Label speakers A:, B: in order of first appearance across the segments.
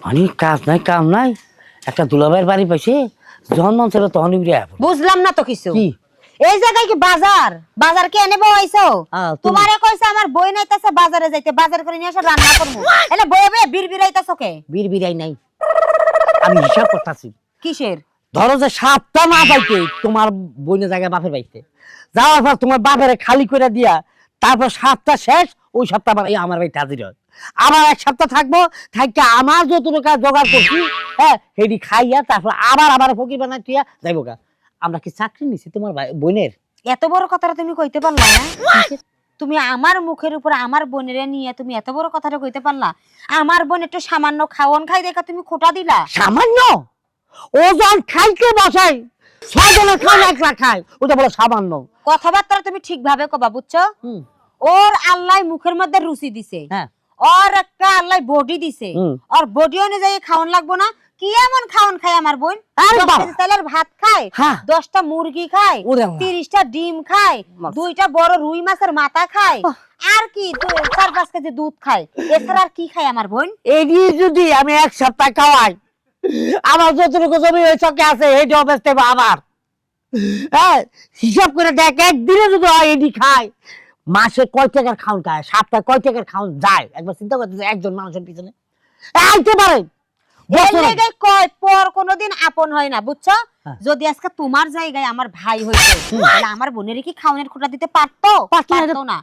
A: অনেক কাজ নাই কাম নাই একটা দুলাভাইয়ের বাড়ি পাইছে যখন মন ছিল তখনই বিরিয়া
B: বুঝলাম না তো কিছু
A: কি
B: এই জায়গায় কি বাজার বাজার কি এনে বইছো তোমারে কইছে আমার বই নাইতাছে বাজারে যাইতে বাজার করে নিয়ে এসে রান্না করব এলে বইয়ে বইয়ে বিড়বিড়াইতাছো কে
A: বিড়বিড়াই নাই আমি হিসাব করতেছি
B: কিসের
A: ধরো যে 7টা না পাইতে তোমার বইনের জায়গায় বাপের পাইতে যাওয়ার পর তোমার বাপের খালি করে দিয়া তারপর 7টা শেষ ওই সপ্তাহ আবার আমার বাড়িতে হাজির হয় আবার 1 সপ্তাহ থাকবো থাকতে আমার যতটুকু কাজ জোগাড় করছি হ্যাঁ হেডি খাইয়া তারপর আবার ফকির বানাই তুইয়া যাইবো গা আমরা কি চাকরি নিছি তোমার বোনের
B: এত বড় কথাটা তুমি কইতে পারলা না তুমি আমার মুখের উপর আমার বোনের নিয়ে তুমি এত বড় কথাটা কইতে পারলা আমার বোন একটু সামান্য খাওন খাই দেখা তুমি খোটা দিলা
A: সামান্য ও যখন খাইতে বসাই 6 জনের খাওয়া একলা খায় ওটা বলো সামান্য
B: কথাবার্তা তুমি ঠিকভাবে কবা বুঝছো ওর আল্লাহ মুখের মধ্যে রুচি দিছে
A: হ্যাঁ
B: ওর একটা আল্লাহ বডি দিছে আর বডি অনুযায়ী খাওন লাগবো না কি এমন খাওন খায় আমার বোন 10 তেলের ভাত খায় 10টা মুরগি খায় 30টা ডিম খায় 2টা বড় রুই মাছের মাথা খায় আর কি 4-5 কেজি দুধ খায় এছাড়া আর কি খায় আমার বোন
A: এই যদি আমি 1 সপ্তাহ খাওয়াই আমার যতটুকু জমি ওই চকে আছে এইটাও বেচতে হবে আবার হ্যাঁ হিসাব করে দেখ একদিনে যদি এডি খায় মাসে কয় টাকার খাওন খায় সপ্তাহে কয় টাকার খাওন যায় একবার চিন্তা করতে একজন মানুষের পিছনে আইতে পারে
B: কয় পর কোনদিন আপন হয় না বুঝছো যদি আজকে তোমার জায়গায় আমার ভাই হইতো তাহলে আমার বোনের কি খাওনের খোটা দিতে পারতো না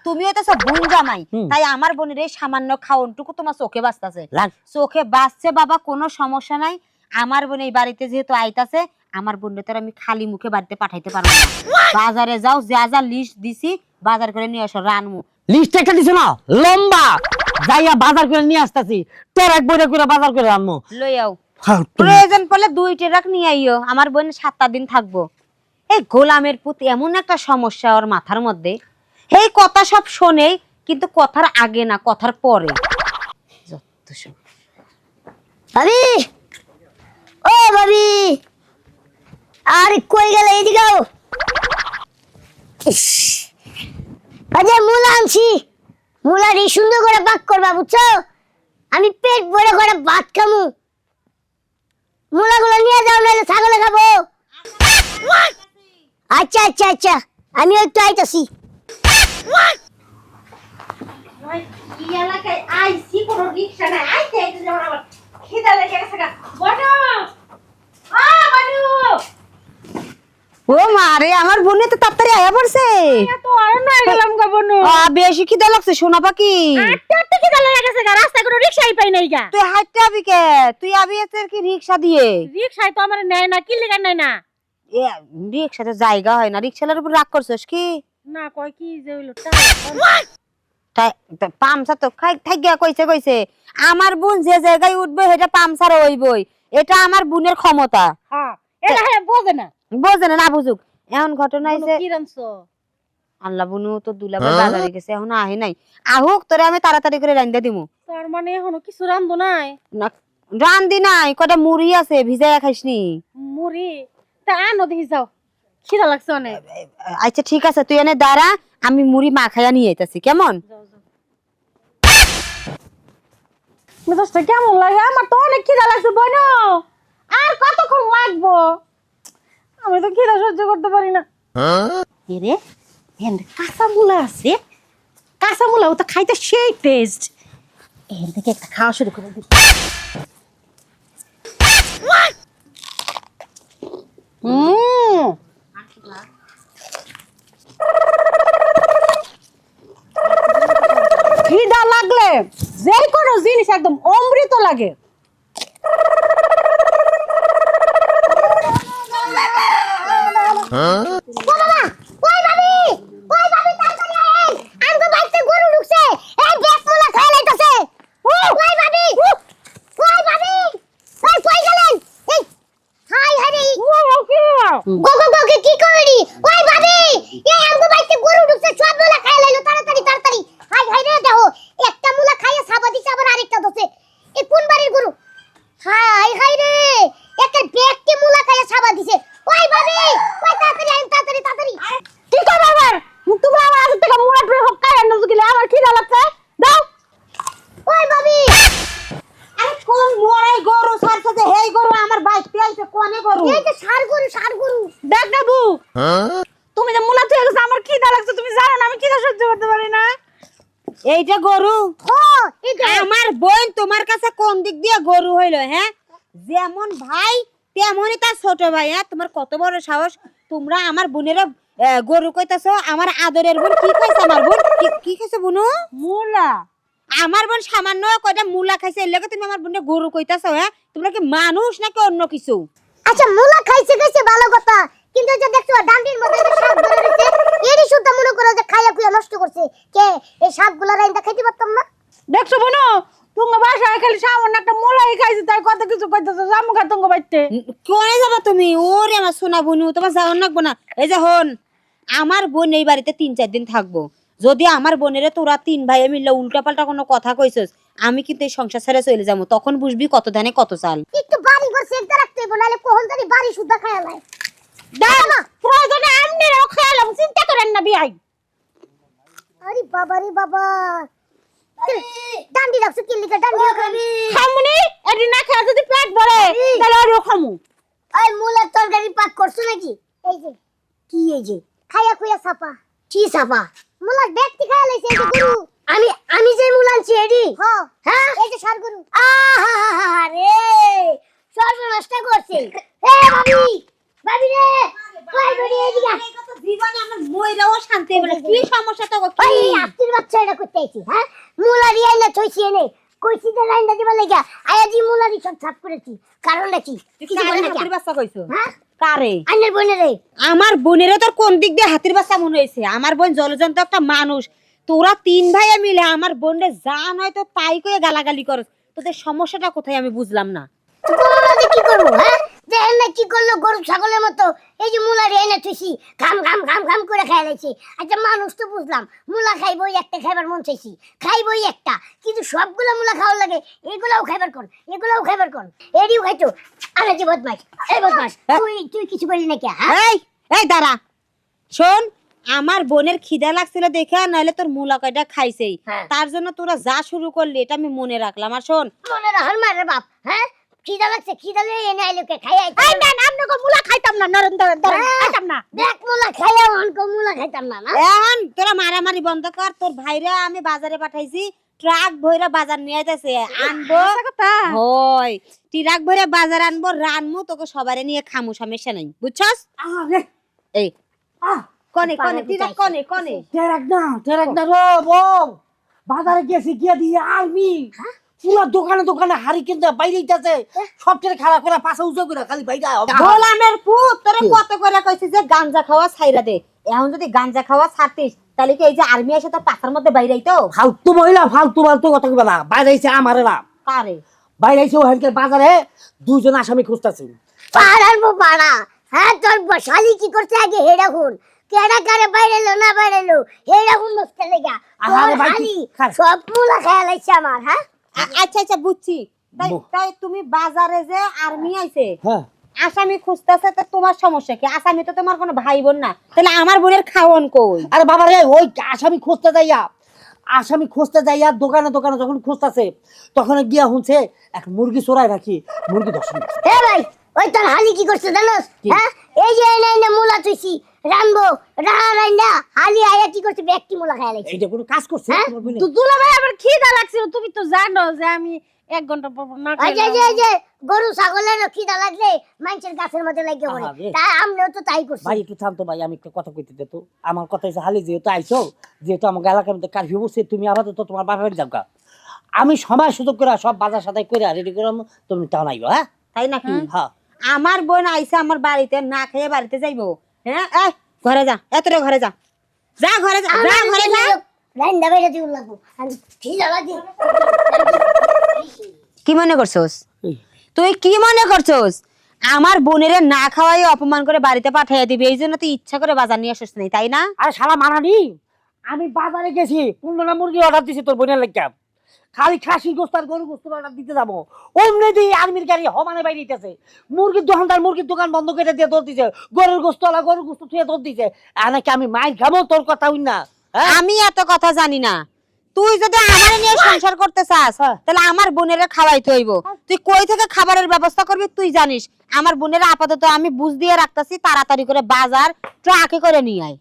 B: তুমিও তো সব বোন জামাই তাই আমার বোনের এই সামান্য খাওনটুকু তোমার চোখে বাঁচতেছে চোখে বাঁচছে বাবা কোনো সমস্যা নাই আমার বোন এই বাড়িতে যেহেতু আইতাছে আমার বোনরে তো আমি খালি মুখে বাড়িতে পাঠাইতে পারবো না বাজারে যাও যা যা লিস্ট দিছি বাজার করে নিয়ে আসো রানমু
A: লিস্ট একটা দিছো না লম্বা যাইয়া বাজার করে নিয়ে আসতাছি তোর এক বইরে করে বাজার করে আনমু
B: লই আও প্রয়োজন পড়লে 2 ট্রাক নিয়ে আইও আমার বোন 7টা দিন থাকবো এই গোলামের পুত এমন একটা সমস্যা ওর মাথার মধ্যে এই কথা সব শোনে কিন্তু কথার আগে না কথার পরে যত সব
C: ভাবি ও ভাবি আরে কই গেলে এদিকে আও আরে মুলা আনছি মুলারি সুন্দর করে পাক করবা বুঝছো আমি পেট ভরে করে ভাত খামু মুলাগুলো নিয়ে যাও নাহলে ছাগলে খাবো আচ্ছা আচ্ছা আচ্ছা আমি একটু আইতাছি
B: এই এলাকায় আইছি কোনো রিকশা নাই আইতে আইতে যাওয়ার আবার খিদা লেগে গেছে গা বড় বানু ও মারে আমার বোনে তো তাড়াতাড়ি আয়া পড়ছে
C: তো আর না গেলাম গো বনু
B: বেশি খিদা লাগছে সোনা পাখি
C: আটটা খিদা লেগে গেছে গা রাস্তায় কোনো রিকশাই পাই নাই গা
B: তুই হাঁটতে আবি কে তুই আবি এতে কি রিকশা দিয়ে
C: রিকশাই তো আমার নেয় না কি লেগে নেয় না
B: এ রিকশাতে জায়গা হয় না রিকশালার উপর রাগ করছস কি
C: না কয় কি যে হইলো
B: পামসা তো থাইগা কইছে আমার বোন যে জায়গায় উঠবে সেটা পামসার হইবই এটা আমার বোনের ক্ষমতা
C: হ্যাঁ এটা বোঝে না
B: না বুঝুক এখন ঘটনা হইছে
C: কি রানছো
B: আল্লাহ বুনু তো দুলাভাই বাজারে গেছে এখন আহে নাই আহুক তোরে আমি তাড়াতাড়ি করে রান্দা দিমু
C: তার মানে এখনো কিছু রান্ধো নাই
B: না রান্দি নাই কটা মুড়ি আছে ভিজাইয়া খাইসনি
C: মুড়ি তা আনো দেখি যাও খিদা লাগছে অনেক
B: আচ্ছা ঠিক আছে তুই এনে দাঁড়া আমি মুড়ি মাখাইয়া নিয়ে আইতাছি কেমন
C: মেজাজটা কেমন লাগে আমার তো অনেক খিদা লাগছে বোনো আর কতক্ষণ লাগবো আমি তো খিদা সহ্য করতে পারি না
B: রে এর কাঁচা মুলা আছে কাঁচা মুলা ও তো খাইতে সেই টেস্ট এর থেকে একটা খাওয়া শুরু করে দিই
C: খিদা লাগলে যে কোনো জিনিস একদম অমৃত লাগে
D: কি করি ওই ভাবি এই আমগো বাইতে গরু ঢুকছে সব মুলা খাই লাইলো তাড়াতাড়ি তাড়াতাড়ি হাই হাই রে দেখো একটা মুলা খাইয়ে সাবা দিছে আবার আরেকটা দছে এই কোন বাড়ির গরু হাই হাই রে একটা ব্যক্তি মুলা খাইয়ে সাবা দিছে ওই ভাবি ওই তাড়াতাড়ি আইন তাড়াতাড়ি তাড়াতাড়ি
C: কি করব আবার তুমি আমার আজ থেকে মুলা টুরে সব খাই আনো গিলে আমার খিদা লাগছে দাও
D: ওই ভাবি
B: হেই গরু আমার বাইতে আইছে কোনে গরু
D: এই যে ষাড় গরু
C: দেখ না বউ তুমি যে মুলা তুই গেছো আমার খিদা লাগছে তুমি জানো না আমি খিদা সহ্য করতে পারি না।
B: এইটা গরু আমার বোন তোমার কাছে কোন দিক দিয়ে গরু হইলো হ্যাঁ? যেমন ভাই তেমনই তার ছোট ভাই। হ্যাঁ তোমার কত বড় সাহস, তোমরা আমার বোনের গরু কইতাছো? আমার আদরের বোন কি খাইছে? আমার বোন কি খাইছে বুনু?
C: মুলা।
B: আমার বোন সামান্য কয়টা মুলা খাইছে, এর লাগে তুমি আমার বোনের গরু কইতাছো? হ্যাঁ তোমরা কি মানুষ নাকি অন্য কিছু?
D: আচ্ছা মুলা খাইছে ভালো কথা, কিন্তু যে দেখছো ডান্ডির মধ্যে যে সাপ ধরে রয়েছে এরই শুদ্ধ মনে করো যে খাইয়া খুইয়া নষ্ট করছে কে? এই সাপগুলা রাইন্দা খাইতে পারতাম না?
C: দেখছো বোনো তুমি বাসায় খালি সামান্য একটা মুলাই খাইছি তাই কত কিছু কইতেছো জামু খা তুমি বাইতে।
B: কোনে যাবা তুমি? ওরে আমার সোনা বুনু, তোমার যাওয়ার লাগবো না। এই যে হন, আমার বোন এই বাড়িতে 3-4 দিন থাকবো। যদি আমার বোনেরে তোরা 3 ভাই মিলে উল্টা পাল্টা কোনো কথা কইছস, আমি কিন্তু এই সংসার ছেড়ে চলে যাবো। তখন বুঝবি কত ধানে কত চাল।
D: একটু বাড়ি ঘর সেকতে রাখতে হইব, নাহলে কোহন জানি বাড়ি শুদ্ধ খাইয়া লাই।
C: দাও প্রয়োজনে আমনেরও খেয়ালাম চিন্তা করেন না বিয়াই।
D: আরে বাবা রে বাবা, ডান্ডি রাখছো কি লিখা? ডান্ডি খাবি
C: খামুনি এডি না খেয়ে যদি পেট ভরে তাহলে আরও খামু।
D: ওই মুলার তরকারি পাক করছো নাকি? এই যে কি এই যে খাইয়া খুইয়া ছাপা কি ছাপা? মুলার ব্যক্তি খাইয়া লাইছে এই যে গরু। আমি যে মুলা আনছি এডি হ্যাঁ এই যে ষাড় গরু। আহা রে সর্বনাশটা করছে। এ ভাবি রে কই গরি এদিকে
B: জীবনে আমার মইরাও শান্তি হবে না। কি সমস্যা তো
D: ওই আস্তির বাচ্চা এটা করতে আইছি হ্যাঁ? মুলা রিয়াই না থইছি এনে কইছি যে লাইনটা দিবা লাগা আয়া দি মুলা রি সব ছাপ করেছি। কারণটা কি? কিছু বলে না
B: হাতির বাচ্চা কইছো?
D: হ্যাঁ
B: কারে?
D: আইনের বইনে রে।
B: আমার বোনেরে তোর কোন দিক দিয়ে হাতির বাচ্চা মনে হয়েছে? আমার বোন জলজন্ত একটা মানুষ। তোরা 3 ভাইয়া মিলে আমার বোনরে যা নয় তো তাই কয়ে গালাগালি করস। তোদের সমস্যাটা কোথায় আমি বুঝলাম না।
D: তোমরা যে কি করবো হ্যাঁ? যে এনে কি করলো গরু ছাগলের মতো এই যে মুলা রে এনে থুইছি খাম খাম খাম খাম করে খাই লাইছি। আচ্ছা মানুষ তো বুঝলাম মুলা খাইবই একটা, খাইবার মন চাইছি খাইবই একটা, কিন্তু সবগুলা মুলা খাওয়ার লাগে এগুলাও খাইবার কোন এগুলাও খাইবার কোন এডিও খাইতো। আরে যে বদমাশ এই বদমাশ তুই কিছু বলি না কে? হ্যাঁ
B: এই দাঁড়া শোন, আমার বোনের খিদা লাগছিল দেখে নাহলে তোর মুলা কয়টা খাইছেই,
D: হ্যাঁ।
B: তার জন্য তোরা যা শুরু করলি এটা আমি মনে রাখলাম। আর শোন,
D: মনে রাখার মারে বাপ হ্যাঁ? খিদা লাগছে খিদা লয়ে এনে আইলো কে খাই আইতো।
C: এই না আপনি কো মুলা খাইতাম না নরেন্দ্র খাইতাম না।
D: দেখ মুলা খাইয়া অনকো মুলা খাইতাম না না।
B: এখন তোরা মারামারি বন্ধ কর। তোর ভাইরা আমি বাজারে পাঠাইছি, ট্রাক ভইরা বাজার নিয়ে আইতাছে। আনবো
C: কথা
B: হয় ট্রাক ভইরা বাজার আনবো, রানমু, তোকে সবারে নিয়ে খামু, সমস্যা নাই। বুঝছস?
A: আরে
B: এই কনে কনে ট্রাক কনে কনে
A: টেরাক না রো বউ, বাজারে গেছি গিয়া দিয়ে আলমি পুরো দোকানে দোকানে হাড়ি কিনতে বাইরে যাচ্ছে, সবচেয়ে খারাপ করে পাশে উঁচু করে খালি বাইরে
B: গোলামের পুত, তোরে কত করে কইছি যে গাঞ্জা খাওয়া ছাইরা দে। এখন যদি গাঞ্জা খাওয়া ছাড়তিস তাহলে কি এই যে আর্মি এসে তোর পাথার মধ্যে বাইরে আইতো?
A: ফালতু মহিলা ফালতু কথা কইবা না। বাইরে আইছে আমারে না,
B: কারে?
A: বাইরে আইছে ওখানকার বাজারে 2 জন আসামি খুঁজতাছে।
D: পাড়ার পাড়া হ্যাঁ তোর শালি কি করছে আগে হেডা হুন কেডা কারে বাইরে এলো না বাইরে এলো হেডা হুন নষ্ট লেগা
A: আহারে ভাই,
D: শালি
A: খার।
D: সব মুলা খেয়া লাইছে আমার। হ্যাঁ
B: আচ্ছা আচ্ছা বুঝছি। তাই তাই তুমি বাজারে যে আর্মি আইছে
A: হ্যাঁ
B: আসামি খুঁজতেছে, তো তোমার সমস্যা কি? আসামি তো তোমার কোনো ভাই বোন না, তাহলে আমার বোনের খাওয়ান কই?
A: আরে বাবা রে, ওই আসামি খুঁজতে যাইয়া দোকানে দোকানে যখন খুঁজতেছে তখন গিয়া শুনছে এক মুরগি চোরাই রাখি, মুরগি দর্শন।
D: এ ভাই ওই তোর হালি কি করছে জানোস? হ্যাঁ এই যে এনে এনে মুলা তুইছি রানবো রান্না হালি আয়া কি করছে ব্যক্তি মুলা খেয়া লাইছে।
A: এইটা কোনো কাজ করছে
D: হ্যাঁ?
A: তোমার বোনে?
C: তো দুলা ভাই আমার খিদা লাগছিল, তুমি তো জানো যে আমি 1 ঘন্টা পর না
D: ওই যে গরু ছাগলের খিদা লাগলে মানুষের গাছের মধ্যে লাগে পড়ে,
A: আহারে।
D: তাই আমরাও তো তাই করছি।
A: ভাই একটু থামতো ভাই, আমি একটা কথা কইতে দে তো। আমার কথা হচ্ছে হালি যেহেতু আইছো, যেহেতু আমার এলাকার মধ্যে কারফিউ বসছে, তুমি আপাতত তোমার বাপের যাবগা। আমি সময় সুযোগ করে সব বাজার সাথে করে রেডি করে তুমি টান আইবো। হ্যাঁ
B: তাই নাকি?
A: হ্যাঁ
B: আমার বোন আইছে আমার বাড়িতে, না খেয়ে বাড়িতে যাইবো? হ্যাঁ এই ঘরে যা, এতরে ঘরে যা, যা ঘরে যা, যা ঘরে যা।
D: রান্না বাইরে দিও লাগবো আমি খিদা লাগে।
B: কি মনে করছস
A: এই,
B: তুই? কি মনে করছস আমার বোনের না খাওয়াই অপমান করে বাড়িতে পাঠিয়ে দিবি? এই জন্য তুই ইচ্ছা করে বাজার নিয়ে আসিস নাই, তাই না?
A: আরে শালা মানানি, আমি বাজারে গেছি 15টা মুরগি অর্ডার দিছি তোর বোনের লেগা। খালি খাসি গোস্ত আর গরু গোস্ত অর্ডার দিতে যাবো, অমনি দিয়ে আর্মির গাড়ি হমানে বাইরে দিতেছে। মুরগির দোকানদার মুরগির দোকান বন্ধ করে দিয়ে দৌড় দিছে, গরুর গোস্ত আলা গরুর গোস্ত থুয়ে দৌড় দিছে। নাকি আমি মাইর খাবো তোর কথা হই না? হ্যাঁ
B: আমি এত কথা জানি না। তুই যদি আমার নিয়ে সংসার করতে চাস তাহলে আমার বোনেরা খাওয়াইতে হইব। তুই কই থেকে খাবারের ব্যবস্থা করবি তুই জানিস। আমার বোনেরা আপাতত আমি বুঝ দিয়ে রাখতাছি, তাড়াতাড়ি করে বাজার ট্রাকে করে নিয়ে আয়।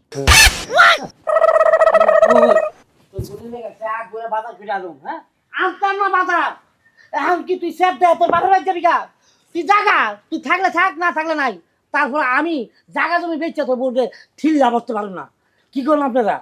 A: আনতাম না বাজার, এখন কি তুই সেফ দে তোর বাপের বাড়ি যাবি গা? তুই জাগা, তুই থাকলে থাক, না থাকলে নাই। তারপর আমি জাগা জমি বেচে তোর বোনকে ঠিল্লা বসতে পারবো না। কি করলাম আপনারা?